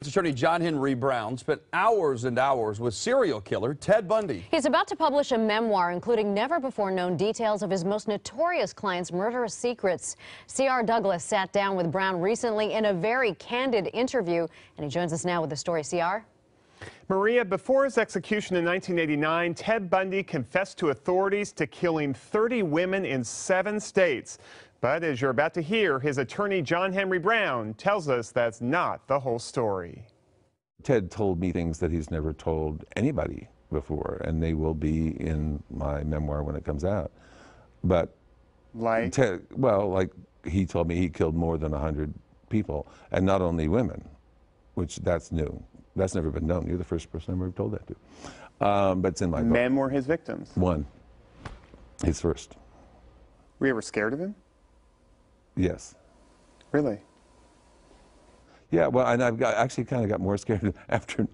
Attorney John Henry Brown spent hours and hours with serial killer Ted Bundy. He's about to publish a memoir including never-before-known details of his most notorious client's murderous secrets. C.R. Douglas sat down with Brown recently in a very candid interview, and he joins us now with the story. C.R.? Maria, before his execution in 1989, Ted Bundy confessed to authorities to killing 30 women in 7 states. But as you're about to hear, his attorney John Henry Brown tells us that's not the whole story. Ted told me things that he's never told anybody before, and they will be in my memoir when it comes out. But like? Ted, well, like he told me he killed more than 100 people, and not only women, which that's new. That's never been known. You're the first person I've ever told that to. But it's in my book. Men were his victims? One. His first. Were you ever scared of him? Yes. Really? Yeah, well, and actually kind of got more scared after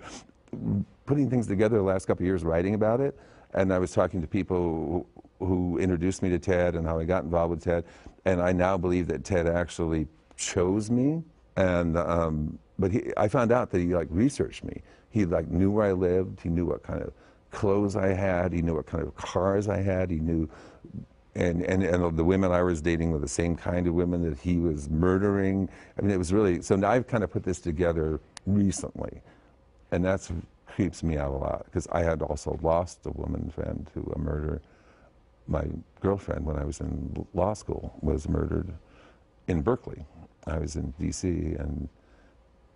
putting things together the last couple of years, writing about it. And I was talking to people who introduced me to Ted and how I got involved with Ted. And I now believe that Ted actually chose me. And but I found out that he researched me. He knew where I lived. He knew what kind of clothes I had. He knew what kind of cars I had. He knew. And the women I was dating were the same kind of women that he was murdering. I mean, it was really, so now I've kind of put this together recently. And that's creeps me out a lot, because I had also lost a woman friend to a murder. My girlfriend, when I was in law school, was murdered in Berkeley. I was in D.C., and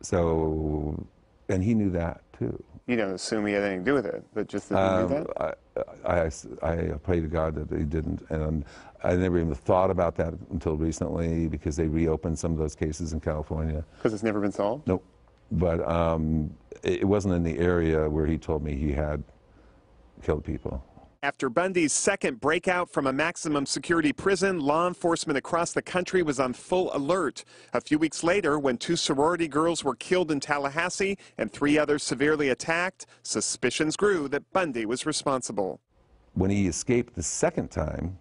so, and he knew that too. You don't assume he had anything to do with it, but just that he knew that? I pray to God that he didn't, and I never even thought about that until recently, because they reopened some of those cases in California. Because it's never been solved? Nope. But it wasn't in the area where he told me he had killed people. After Bundy's second breakout from a maximum security prison, law enforcement across the country was on full alert. A few weeks later, when 2 sorority girls were killed in Tallahassee and 3 others severely attacked, suspicions grew that Bundy was responsible. When he escaped the second time,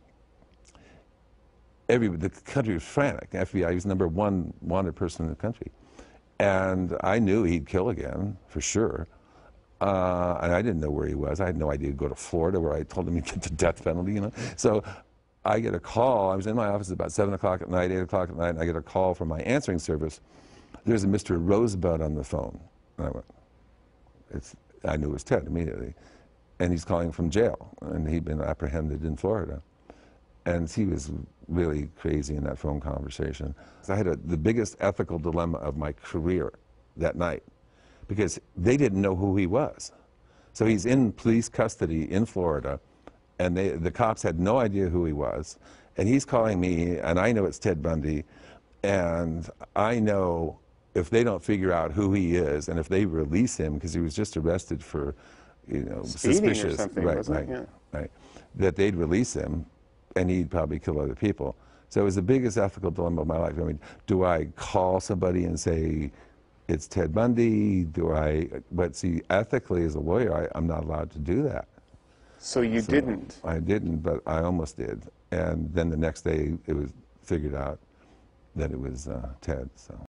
the country was frantic. The FBI was #1 wanted person in the country. And I knew he'd kill again, for sure. And I didn't know where he was. I had no idea he'd go to Florida, where I told him he'd get the death penalty, you know. So I get a call. I was in my office about 7 o'clock at night, 8 o'clock at night, and I get a call from my answering service. There's a Mr. Rosebud on the phone. And I went, I knew it was Ted immediately. And he's calling from jail, and he'd been apprehended in Florida. And he was really crazy in that phone conversation. So I had the biggest ethical dilemma of my career that night, because they didn't know who he was. So he's in police custody in Florida, and the cops had no idea who he was. And he's calling me, and I know it's Ted Bundy, and I know if they don't figure out who he is, and if they release him, because he was just arrested for, suspicious, or something, right, that they'd release him, and he'd probably kill other people. So it was the biggest ethical dilemma of my life. I mean, do I call somebody and say, it's Ted Bundy? But see, ethically as a lawyer, I'm not allowed to do that. So you didn't? I didn't, but I almost did. And then the next day, it was figured out that it was Ted, so.